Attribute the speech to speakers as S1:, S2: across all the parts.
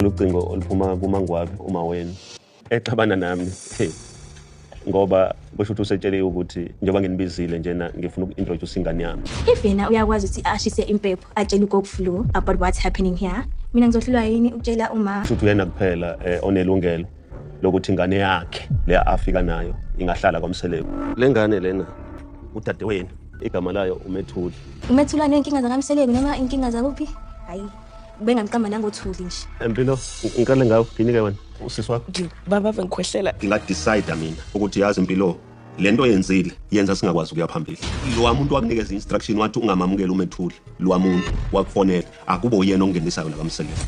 S1: ucingo oluphuma kuMangwabi uma wena exabana nami ngoba kusho ukuthi usetshele ukuthi njengoba nginibizile njena ngifuna uku-introduce ingane yami.
S2: If yena uyakwazi ukuthi ashise impepho atshele uGoGoFlu about what's happening here, mina ngizohlulwa yini ukutshela uma
S1: Futhi uyena kuphela onelungelo lokuthi ingane yakhe leya afika nayo ingahlala kwaMseleku. Le ngane lena udadewenu igama layo uMethuli.
S2: umethula nenkinga zakaMseleku noma inkinga zakuphi? Hayi, bengamqamba nangothuli nje.
S1: Empilo ngikale ngawo nginike wena usisi wakho.
S3: Baba bengikhwehlela.
S1: Ngingadecide mina ukuthi yazi impilo lento yenzile yenza singakwazi ukuya phambili. Lo wamuntu wakunikeza instruction wathi ungamamukela uMethuli. Lo wamuntu wakufonela akubo uyena ongenisayo la kwaMseleku.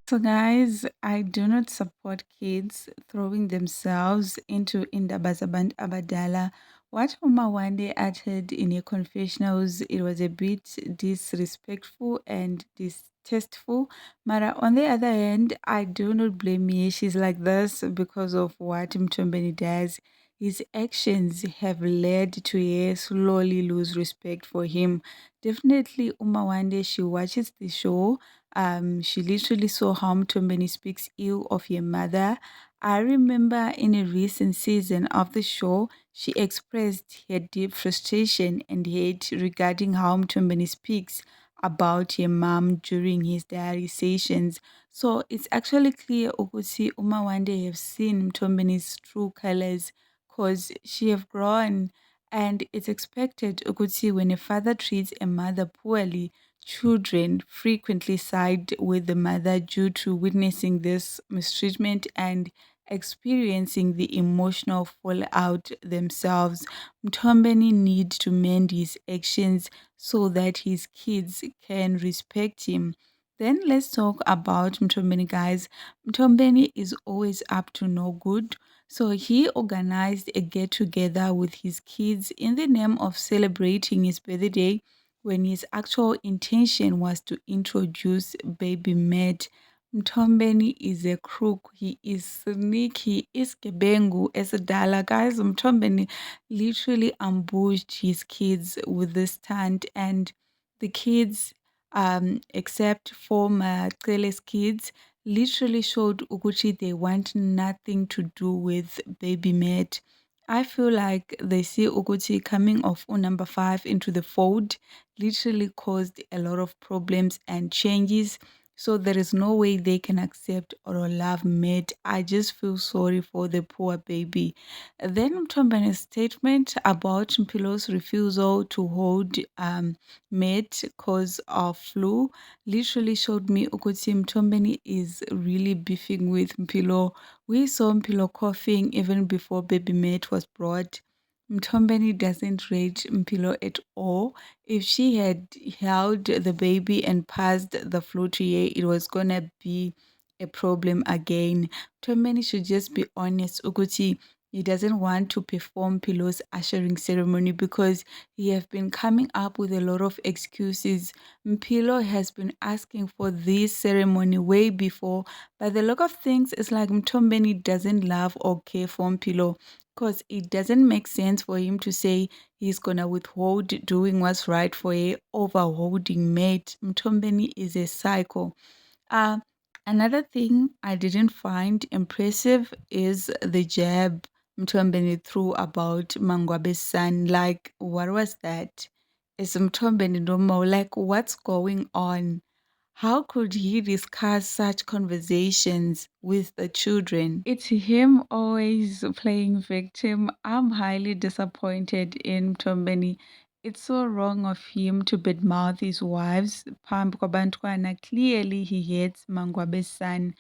S4: So guys, I do not support kids throwing themselves into indaba zabantu abadala. What Umawande uttered in her confessionals, it was a bit disrespectful and distasteful. Mara, on the other hand, I do not blame her. She's like this because of what Mtombeni does. His actions have led to her slowly lose respect for him. Definitely, Umawande, she watches the show. She literally saw how Mtombeni speaks ill of her mother. I remember in a recent season of the show, she expressed her deep frustration and hate regarding how Mtombeni speaks about her mom during his diary sessions. So it's actually clear Ukusi Umawande have seen Mtombeni's true colors because she have grown, and it's expected Ukusi when a father treats a mother poorly, children frequently side with the mother due to witnessing this mistreatment and experiencing the emotional fallout themselves. Mtombeni needs to mend his actions so that his kids can respect him. Then let's talk about Mtombeni, guys. Mtombeni is always up to no good. So he organized a get-together with his kids in the name of celebrating his birthday, when his actual intention was to introduce baby Matt. Mtombeni is a crook. He is sneaky. Is gebengu esidala. Guys, Mtombeni literally ambushed his kids with this stunt, and the kids, except for Macele's kids, literally showed Uguchi they want nothing to do with baby Matt. I feel like they see Uguchi coming off number 5 into the fold literally caused a lot of problems and changes. So there is no way they can accept or love Matt. I just feel sorry for the poor baby. Then Mtombeni's statement about Mpilo's refusal to hold Matt cause of flu literally showed me Ukuthi Mtombeni is really beefing with Mpilo. We saw Mpilo coughing even before baby Matt was brought. Mtombeni doesn't rate Mpilo at all. If she had held the baby and passed the flu to her, it was gonna be a problem again. Mtombeni should just be honest. Ukuthi he doesn't want to perform Mpilo's ushering ceremony because he have been coming up with a lot of excuses. Mpilo has been asking for this ceremony way before, but the look of things is like Mtombeni doesn't love or care for Mpilo, because it doesn't make sense for him to say he's gonna withhold doing what's right for her over holding Matt. Mtombeni is a psycho. Another thing I didn't find impressive is the jab Mtombeni threw about Mangwabe's son. Like, what was that? Is Mtombeni normal? Like, what's going on? How could he discuss such conversations with the children? It's him always playing victim. I'm highly disappointed in Mtombeni. It's so wrong of him to badmouth his wives. Phambi kwabantwana. Clearly he hates Mangwabe's son.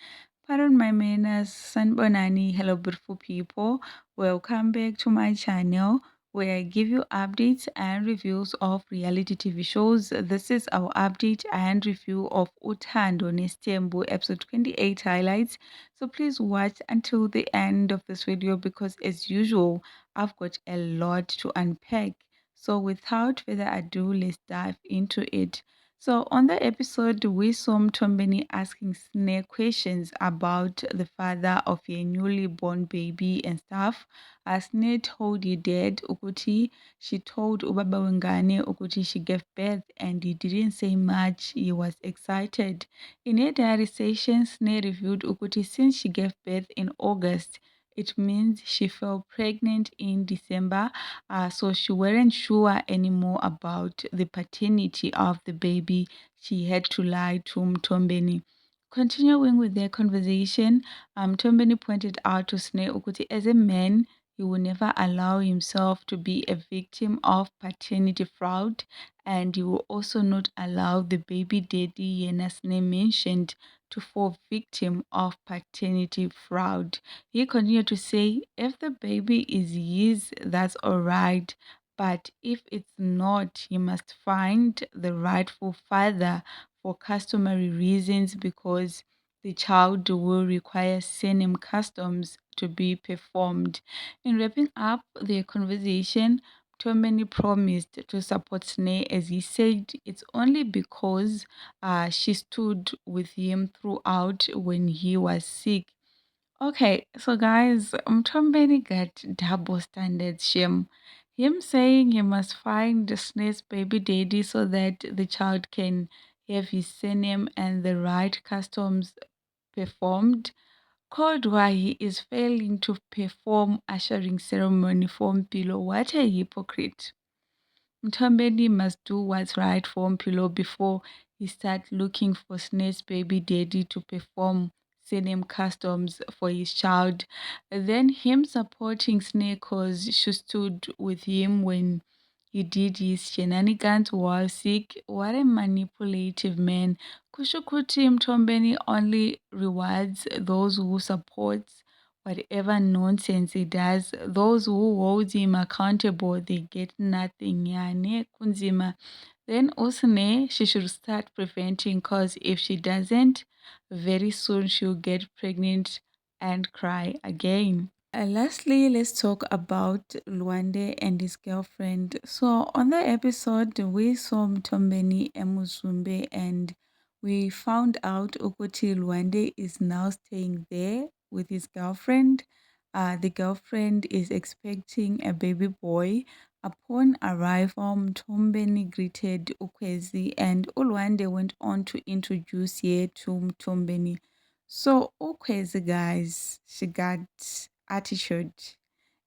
S4: Pardon my manners. Sanbonani, hello beautiful people. Welcome back to my channel, where I give you updates and reviews of reality TV shows. This is our update and review of Uthando Nestembu episode 28 highlights. So please watch until the end of this video because, as usual, I've got a lot to unpack. So without further ado, let's dive into it. So on the episode, we saw Mtombeni asking Snake questions about the father of a newly born baby and stuff. Snake told your dad Ukuti, she told Ubaba Wengane Ukuti she gave birth and he didn't say much. He was excited. In a diary session, Snake revealed Ukuti since she gave birth in August, it means she fell pregnant in December, so she weren't sure anymore about the paternity of the baby. She had to lie to Mtombeni. Continuing with their conversation, Mtombeni pointed out to Sneh Ukuti as a man, he will never allow himself to be a victim of paternity fraud, and he will also not allow the baby daddy Yena Sneh mentioned to fall victim of paternity fraud. He continued to say, if the baby is his, that's all right. But if it's not, he must find the rightful father for customary reasons because the child will require surname customs to be performed. In wrapping up their conversation, Tomeni promised to support Sneh as he said it's only because she stood with him throughout when he was sick. Okay, so guys, Mtombeni got double standards, Shem. Him saying he must find the Snake's baby daddy so that the child can have his surname and the right customs performed. Called why he is failing to perform ushering ceremony for Mpilo. What a hypocrite. Mtombeni must do what's right for Mpilo before he starts looking for Snake's baby daddy to perform surname customs for his child. Then him supporting Snake cause she stood with him when he did his shenanigans while sick. What a manipulative man. Kushukuti Mtombeni only rewards those who supports whatever nonsense he does. Those who hold him accountable, they get nothing. Yani kunzima. Then Usne, she should start preventing because if she doesn't, very soon she'll get pregnant and cry again. Lastly, let's talk about Luande and his girlfriend. So, on the episode, we saw Mtombeni Emuzumbe and we found out Okuti Luande is now staying there with his girlfriend. The girlfriend is expecting a baby boy. Upon arrival, Mtombeni greeted Ukwezi and Ulwande went on to introduce Ye to Mtombeni. So, Ukwezi, guys, she got attitude.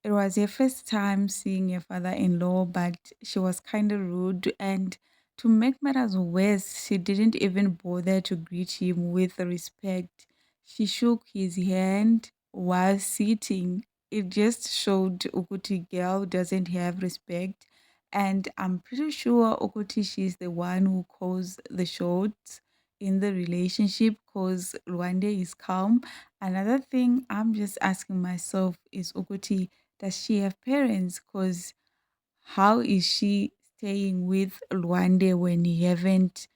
S4: It was her first time seeing her father-in-law, but she was kind of rude. And to make matters worse, she didn't even bother to greet him with respect. She shook his hand while sitting. It just showed Ukuti girl doesn't have respect. And I'm pretty sure Ukuti, she's the one who calls the shots in the relationship because Luande is calm. Another thing I'm just asking myself is Ukuti, does she have parents? Because how is she staying with Luande when he haven't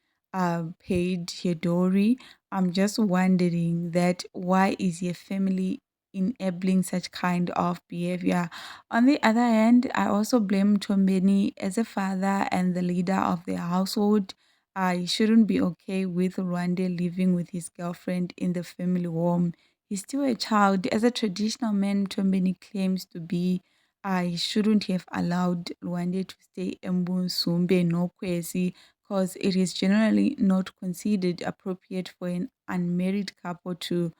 S4: paid her dowry? I'm just wondering that why is your family enabling such kind of behavior? On the other hand, I also blame Tombeni as a father and the leader of the household. He shouldn't be okay with Rwande living with his girlfriend in the family home. He's still a child. As a traditional man, Tombeni claims to be, I shouldn't have allowed Rwande to stay Mbusumbe no Kwesi because it is generally not considered appropriate for an unmarried couple to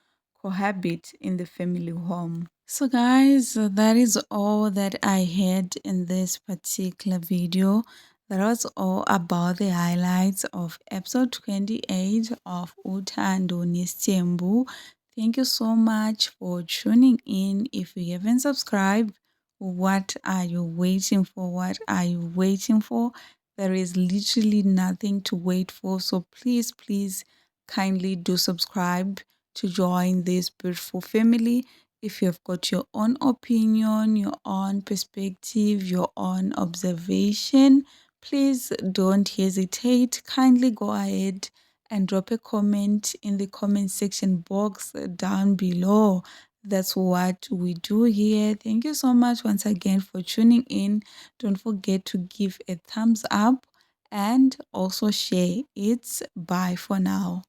S4: cohabit in the family home. So guys, that is all that I had in this particular video. That was all about the highlights of episode 28 of Uthando Nestembu. Thank you so much for tuning in. If you haven't subscribed, what are you waiting for? What are you waiting for? There is literally nothing to wait for. So please, please kindly do subscribe to join this beautiful family. If you've got your own opinion, your own perspective, your own observation, please don't hesitate. Kindly go ahead and drop a comment in the comment section box down below. That's what we do here. Thank you so much once again for tuning in. Don't forget to give a thumbs up and also share. It's bye for now.